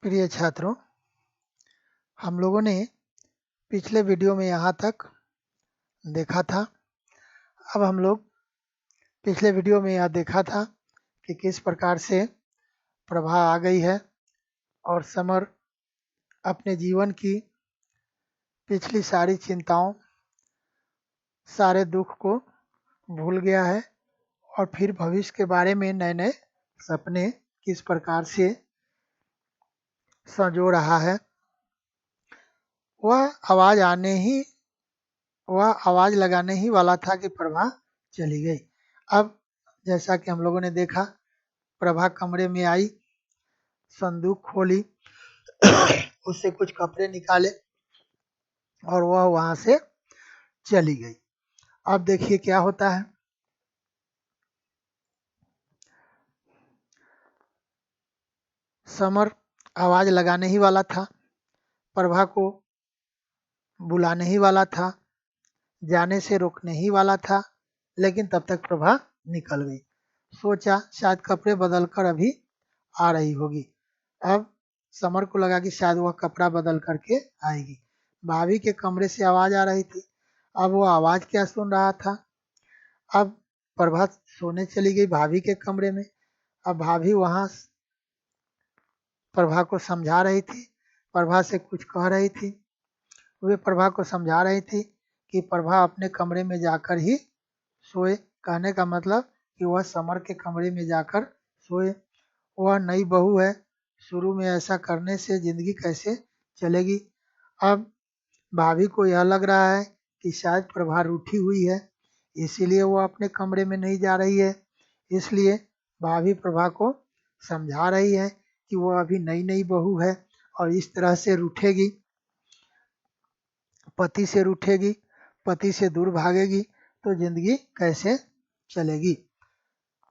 प्रिय छात्रों, हम लोगों ने पिछले वीडियो में यहाँ तक देखा था। अब हम लोग पिछले वीडियो में यह देखा था कि किस प्रकार से प्रभा आ गई है और समर अपने जीवन की पिछली सारी चिंताओं, सारे दुख को भूल गया है और फिर भविष्य के बारे में नए नए सपने किस प्रकार से संजो रहा है। वह आवाज़ लगाने ही वाला था कि प्रभा चली गई। अब जैसा कि हम लोगों ने देखा, प्रभा कमरे में आई, संदूक खोली, उससे कुछ कपड़े निकाले और वह वहां से चली गई। अब देखिए क्या होता है। समर आवाज लगाने ही वाला था, प्रभा को बुलाने ही वाला था, जाने से रोकने ही वाला था, लेकिन तब तक प्रभा निकल गई। सोचा शायद कपड़े बदल कर अभी आ रही होगी। अब समर को लगा कि शायद वह कपड़ा बदल करके आएगी। भाभी के कमरे से आवाज आ रही थी। अब वो आवाज क्या सुन रहा था। अब प्रभा सोने चली गई भाभी के कमरे में। अब भाभी वहां प्रभा को समझा रही थी, प्रभा से कुछ कह रही थी। वे प्रभा को समझा रही थी कि प्रभा अपने कमरे में जाकर ही सोए। कहने का मतलब कि वह समर के कमरे में जाकर सोए। वह नई बहू है, शुरू में ऐसा करने से जिंदगी कैसे चलेगी। अब भाभी को यह लग रहा है कि शायद प्रभा रूठी हुई है, इसीलिए वो अपने कमरे में नहीं जा रही है। इसलिए भाभी प्रभा को समझा रही है कि वो अभी नई नई बहू है और इस तरह से रूठेगी, पति से रूठेगी, पति से दूर भागेगी तो जिंदगी कैसे चलेगी।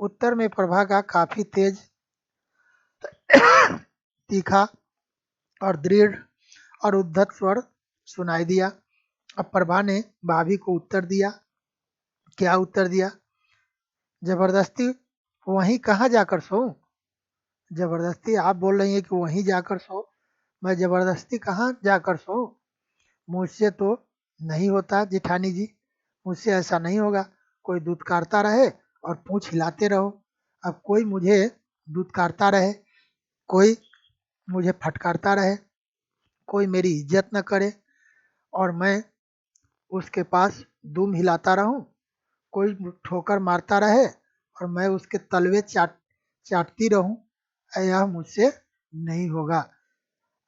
उत्तर में प्रभा का काफी तेज, तीखा और दृढ़ और उद्धत स्वर सुनाई दिया। अब प्रभा ने भाभी को उत्तर दिया। क्या उत्तर दिया? जबरदस्ती वहीं कहाँ जाकर सोऊं? जबरदस्ती आप बोल रही हैं कि वहीं जाकर सो, मैं जबरदस्ती कहाँ जाकर सोऊं? मुझसे तो नहीं होता जेठानी जी, मुझसे ऐसा नहीं होगा। कोई दुत्कारता रहे और पूंछ हिलाते रहो। अब कोई मुझे दुत्कारता रहे, कोई मुझे फटकारता रहे, कोई मेरी इज्जत न करे और मैं उसके पास दुम हिलाता रहूं, कोई ठोकर मारता रहे और मैं उसके तलवे चाटती रहूं, यह मुझसे नहीं होगा।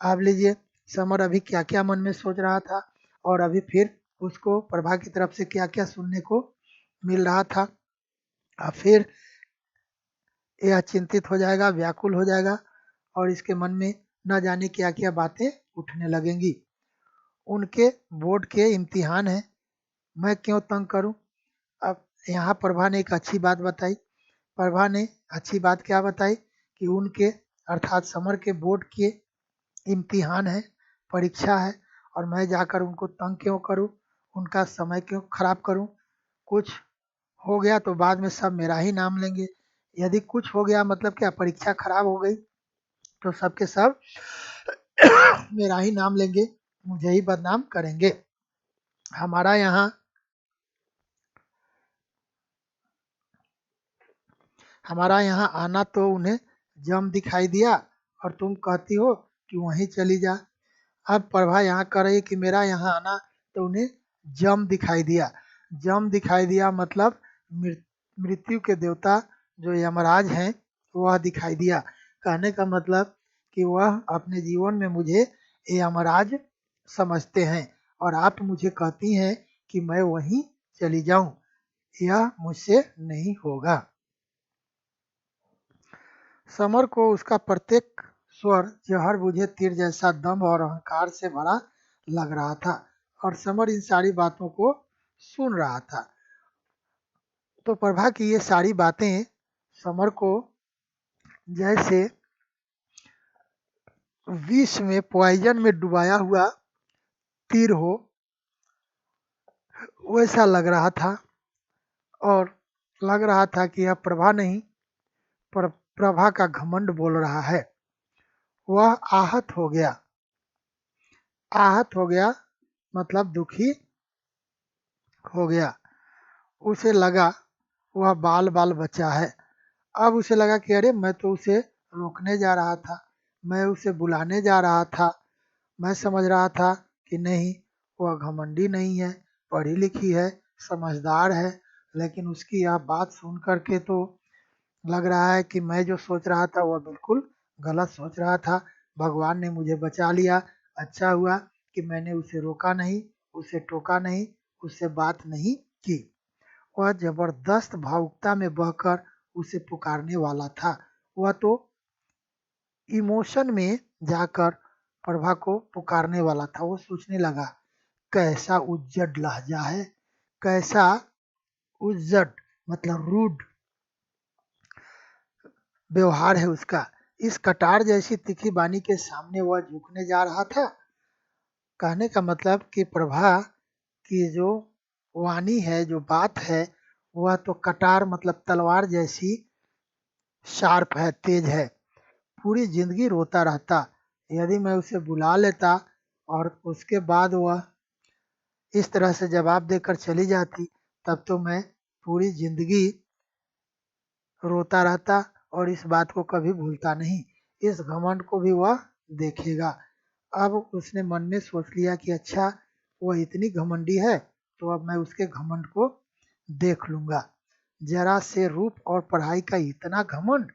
आप लीजिए, समर अभी क्या क्या मन में सोच रहा था और अभी फिर उसको प्रभा की तरफ से क्या क्या सुनने को मिल रहा था। अब फिर यह चिंतित हो जाएगा, व्याकुल हो जाएगा और इसके मन में न जाने क्या क्या बातें उठने लगेंगी। उनके बोर्ड के इम्तिहान है, मैं क्यों तंग करूं। अब यहाँ प्रभा ने एक अच्छी बात बताई। प्रभा ने अच्छी बात क्या बताई कि उनके अर्थात समर के बोर्ड के इम्तिहान है, परीक्षा है और मैं जाकर उनको तंग क्यों करूं, उनका समय क्यों खराब करूं। कुछ हो गया तो बाद में सब मेरा ही नाम लेंगे। यदि कुछ हो गया मतलब क्या, परीक्षा खराब हो गई तो सबके सब मेरा ही नाम लेंगे, मुझे ही बदनाम करेंगे। हमारा यहाँ आना तो उन्हें जम दिखाई दिया और तुम कहती हो कि वहीं चली जा। अब प्रभा यहाँ कह रही कि मेरा यहाँ आना तो उन्हें जम दिखाई दिया। जम दिखाई दिया मतलब मृत्यु के देवता जो यमराज हैं वह दिखाई दिया। कहने का मतलब कि वह अपने जीवन में मुझे यमराज समझते हैं और आप मुझे कहती हैं कि मैं वहीं चली जाऊं, यह मुझसे नहीं होगा। समर को उसका प्रत्येक स्वर जहर बुझे तीर जैसा दम्भ और अहंकार से भरा लग रहा था और समर इन सारी बातों को सुन रहा था। तो प्रभा की ये सारी बातें समर को जैसे विष में, पॉइजन में डुबाया हुआ तीर हो वैसा लग रहा था और लग रहा था कि यह प्रभा नहीं, प्रभा का घमंड बोल रहा है। वह आहत हो गया। आहत हो गया मतलब दुखी हो गया। उसे लगा वह बाल बाल बचा है। अब उसे लगा कि अरे मैं तो उसे रोकने जा रहा था, मैं उसे बुलाने जा रहा था, मैं समझ रहा था कि नहीं वह घमंडी नहीं है, पढ़ी लिखी है, समझदार है, लेकिन उसकी यह बात सुन कर के तो लग रहा है कि मैं जो सोच रहा था वह बिल्कुल गलत सोच रहा था। भगवान ने मुझे बचा लिया। अच्छा हुआ कि मैंने उसे रोका नहीं, उसे टोका नहीं, उससे बात नहीं की। वह जबरदस्त भावुकता में बहकर उसे पुकारने वाला था। वह तो इमोशन में जाकर प्रभा को पुकारने वाला था। वो सोचने लगा कैसा उज्जड लहजा है, कैसा उज्जड मतलब रूड व्यवहार है उसका। इस कटार जैसी तीखी वाणी के सामने वह झुकने जा रहा था। कहने का मतलब कि प्रभा की जो वाणी है, जो बात है, वह तो कटार मतलब तलवार जैसी शार्प है, तेज है। पूरी जिंदगी रोता रहता। यदि मैं उसे बुला लेता और उसके बाद वह इस तरह से जवाब देकर चली जाती, तब तो मैं पूरी जिंदगी रोता रहता और इस बात को कभी भूलता नहीं। इस घमंड को भी वह देखेगा। अब उसने मन में सोच लिया कि अच्छा वह इतनी घमंडी है, तो अब मैं उसके घमंड को देख लूंगा। जरा से रूप और पढ़ाई का इतना घमंड।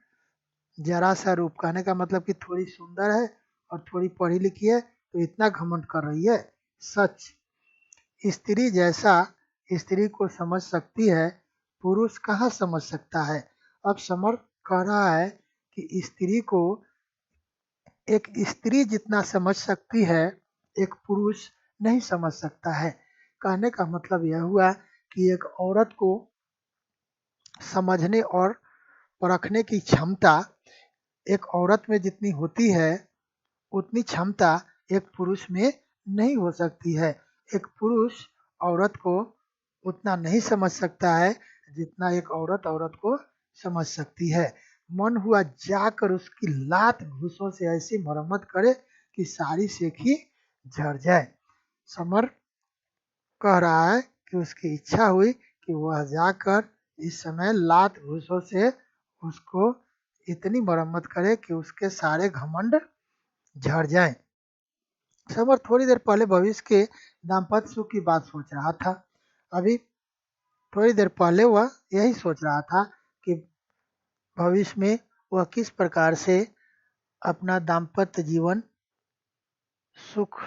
जरा सा रूप कहने का मतलब कि थोड़ी सुंदर है और थोड़ी पढ़ी लिखी है तो इतना घमंड कर रही है। सच स्त्री जैसा स्त्री को समझ सकती है, पुरुष कहाँ समझ सकता है। अब समर कह रहा है कि स्त्री को एक स्त्री जितना समझ सकती है, एक पुरुष नहीं समझ सकता है। कहने का मतलब यह हुआ कि एक औरत को समझने और परखने की क्षमता एक औरत में जितनी होती है, उतनी क्षमता एक पुरुष में नहीं हो सकती है। एक पुरुष औरत को उतना नहीं समझ सकता है जितना एक औरत औरत को समझ सकती है। मन हुआ जाकर उसकी लात घूंसों से ऐसी मरम्मत करे कि सारी सेखी झड़ जाए। समर कह रहा है कि उसकी इच्छा हुई कि वह जाकर इस समय लात घूंसों से उसको इतनी मरम्मत करे कि उसके सारे घमंड झड़ जाएं। समर थोड़ी देर पहले भविष्य के दाम्पत्य सुख की बात सोच रहा था। अभी थोड़ी देर पहले वह यही सोच रहा था कि भविष्य में वह किस प्रकार से अपना दाम्पत्य जीवन सुख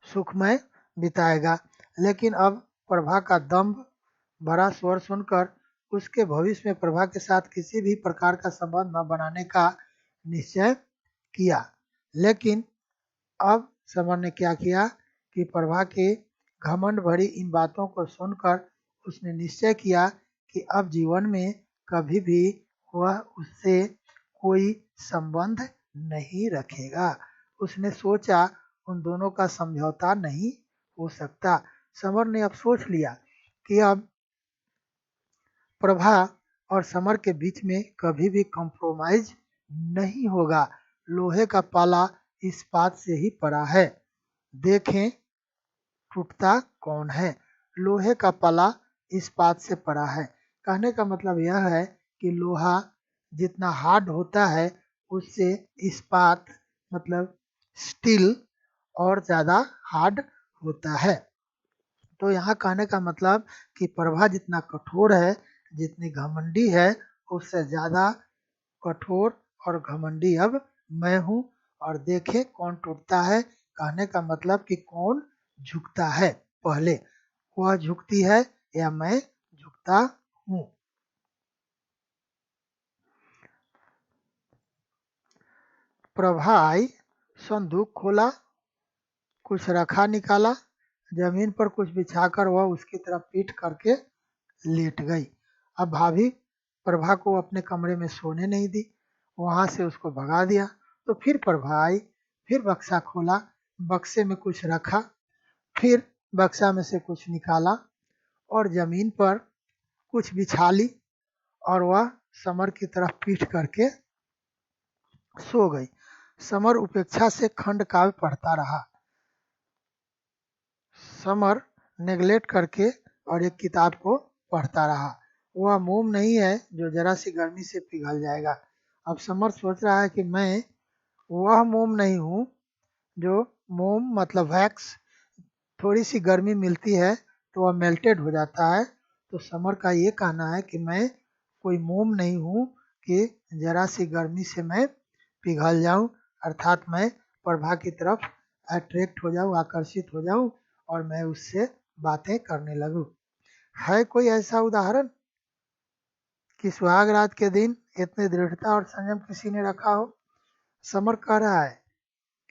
सुखमय बिताएगा। लेकिन अब प्रभा का दम्भ भरा स्वर सुनकर उसके भविष्य में प्रभा के साथ किसी भी प्रकार का संबंध न बनाने का निश्चय किया। लेकिन अब समर ने क्या किया कि प्रभा के घमंड भरी इन बातों को सुनकर उसने निश्चय किया कि अब जीवन में कभी भी वह उससे कोई संबंध नहीं रखेगा। उसने सोचा उन दोनों का समझौता नहीं हो सकता। समर ने अब सोच लिया कि अब प्रभा और समर के बीच में कभी भी कॉम्प्रोमाइज नहीं होगा। लोहे का पाला इस्पात से ही पड़ा है, देखें टूटता कौन है। लोहे का पाला इस्पात से पड़ा है। कहने का मतलब यह है कि लोहा जितना हार्ड होता है उससे इस्पात मतलब स्टील और ज्यादा हार्ड होता है। तो यहाँ कहने का मतलब कि प्रभा जितना कठोर है, जितनी घमंडी है, उससे ज्यादा कठोर और घमंडी अब मैं हूँ। और देखे कौन टूटता है। कहने का मतलब कि कौन झुकता है पहले, वह झुकती है या मैं झुकता हूँ। प्रभा आई, संदूक खोला, कुछ रखा निकाला, जमीन पर कुछ बिछाकर वह उसकी तरफ पीठ करके लेट गई। अब भाभी प्रभा को अपने कमरे में सोने नहीं दी, वहां से उसको भगा दिया। तो फिर प्रभा आई, फिर बक्सा खोला, बक्से में कुछ रखा, फिर बक्सा में से कुछ निकाला और जमीन पर कुछ बिछा ली और वह समर की तरफ पीठ करके सो गई। समर उपेक्षा से खंड काव्य पढ़ता रहा। समर नेग्लेक्ट करके और एक किताब को पढ़ता रहा। वह मोम नहीं है जो जरा सी गर्मी से पिघल जाएगा। अब समर सोच रहा है कि मैं वह मोम नहीं हूँ जो मोम मतलब वैक्स, थोड़ी सी गर्मी मिलती है तो वह मेल्टेड हो जाता है। तो समर का ये कहना है कि मैं कोई मोम नहीं हूँ कि जरा सी गर्मी से मैं पिघल जाऊं, अर्थात मैं प्रभा की तरफ अट्रैक्ट हो जाऊं, आकर्षित हो जाऊं और मैं उससे बातें करने लगूं। है कोई ऐसा उदाहरण कि सुहाग रात के दिन इतनी दृढ़ता और संयम किसी ने रखा हो? समर कह रहा है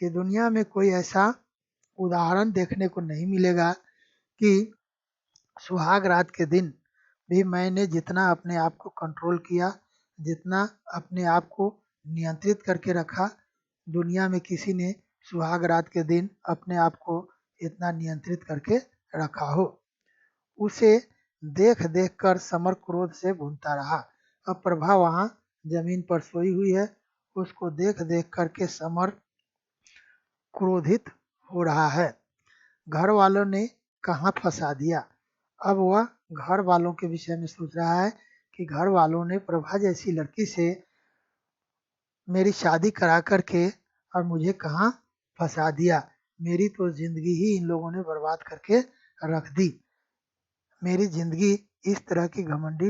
कि दुनिया में कोई ऐसा उदाहरण देखने को नहीं मिलेगा कि सुहाग रात के दिन भी मैंने जितना अपने आप को कंट्रोल किया, जितना अपने आप को नियंत्रित करके रखा, दुनिया में किसी ने सुहाग रात के दिन अपने आप को इतना नियंत्रित करके रखा हो। उसे देख देख कर समर क्रोध से भूनता रहा। अब प्रभा वहां जमीन पर सोई हुई है, उसको देख देख करके समर क्रोधित हो रहा है। घर वालों ने कहाँ फंसा दिया। अब वह घर वालों के विषय में सोच रहा है कि घर वालों ने प्रभा जैसी लड़की से मेरी शादी करा करके और मुझे कहाँ फंसा दिया। मेरी तो जिंदगी ही इन लोगों ने बर्बाद करके रख दी। मेरी जिंदगी इस तरह की घमंडी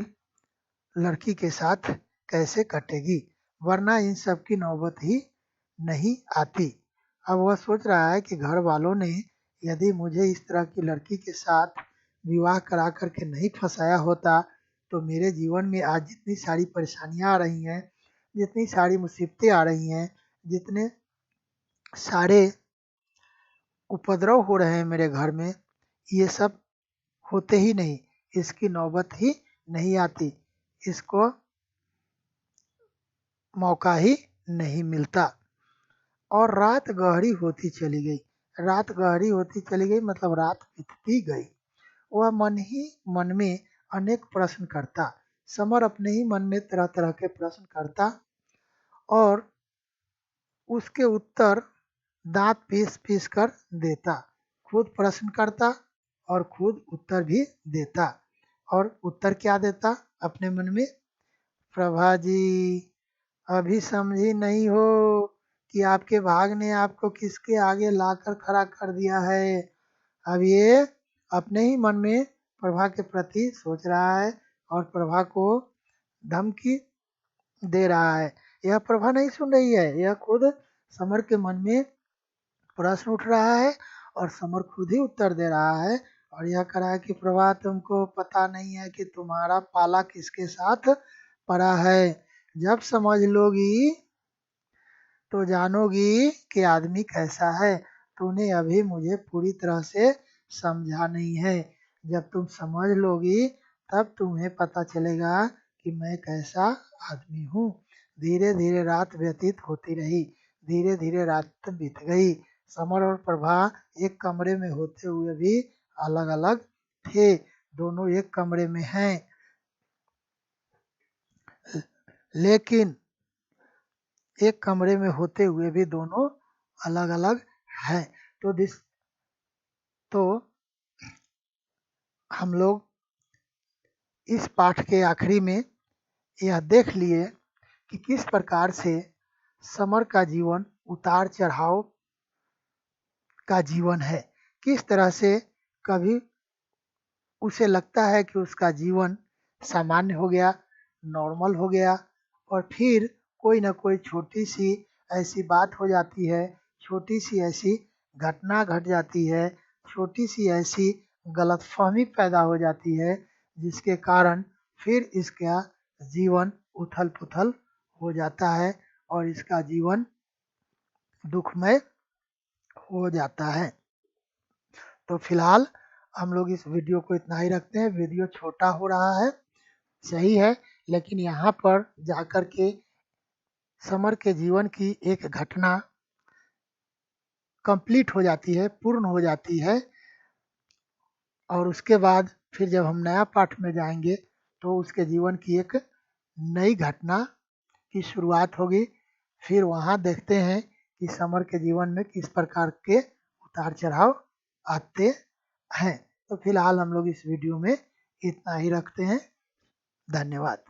लड़की के साथ कैसे कटेगी, वरना इन सब की नौबत ही नहीं आती। अब वह सोच रहा है कि घर वालों ने यदि मुझे इस तरह की लड़की के साथ विवाह करा करके नहीं फंसाया होता तो मेरे जीवन में आज जितनी सारी परेशानियां आ रही हैं, जितनी सारी मुसीबतें आ रही हैं, जितने सारे उपद्रव हो रहे हैं मेरे घर में, ये सब होते ही नहीं, इसकी नौबत ही नहीं आती, इसको मौका ही नहीं मिलता। और रात गहरी होती चली गई। रात गहरी होती चली गई मतलब रात बीतती गई। वह मन ही मन में अनेक प्रश्न करता। समर अपने ही मन में तरह तरह के प्रश्न करता और उसके उत्तर दांत पीस पीस कर देता। खुद प्रश्न करता और खुद उत्तर भी देता। और उत्तर क्या देता अपने मन में? प्रभा जी, अभी समझी नहीं हो कि आपके भाग ने आपको किसके आगे लाकर खड़ा कर दिया है। अब ये अपने ही मन में प्रभा के प्रति सोच रहा है और प्रभा को धमकी दे रहा है। यह प्रभा नहीं सुन रही है, यह खुद समर के मन में प्रश्न उठ रहा है और समर खुद ही उत्तर दे रहा है और यह कह रहा है कि प्रभा, तुमको पता नहीं है कि तुम्हारा पाला किसके साथ पड़ा है। जब समझ लोगी तो जानोगी कि आदमी कैसा है। तूने अभी मुझे पूरी तरह से समझा नहीं है। जब तुम समझ लोगी तब तुम्हें पता चलेगा कि मैं कैसा आदमी हूँ। धीरे धीरे रात व्यतीत होती रही। धीरे धीरे रात बीत गई। समर और प्रभा एक कमरे में होते हुए भी अलग अलग थे। दोनों एक कमरे में हैं, लेकिन एक कमरे में होते हुए भी दोनों अलग अलग हैं। तो हम लोग इस पाठ के आखिरी में यह देख लिए कि किस प्रकार से समर का जीवन उतार चढ़ाव का जीवन है। किस तरह से कभी उसे लगता है कि उसका जीवन सामान्य हो गया, नॉर्मल हो गया, और फिर कोई ना कोई छोटी सी ऐसी बात हो जाती है, छोटी सी ऐसी घटना घट जाती है, छोटी सी ऐसी गलतफहमी पैदा हो जाती है जिसके कारण फिर इसका जीवन उथल पुथल हो जाता है और इसका जीवन दुखमय हो जाता है। तो फिलहाल हम लोग इस वीडियो को इतना ही रखते हैं। वीडियो छोटा हो रहा है, सही है, लेकिन यहाँ पर जाकर के समर के जीवन की एक घटना कंप्लीट हो जाती है, पूर्ण हो जाती है और उसके बाद फिर जब हम नया पाठ में जाएंगे तो उसके जीवन की एक नई घटना की शुरुआत होगी। फिर वहाँ देखते हैं कि समर के जीवन में किस प्रकार के उतार चढ़ाव आते हैं। तो फिलहाल हम लोग इस वीडियो में इतना ही रखते हैं। धन्यवाद।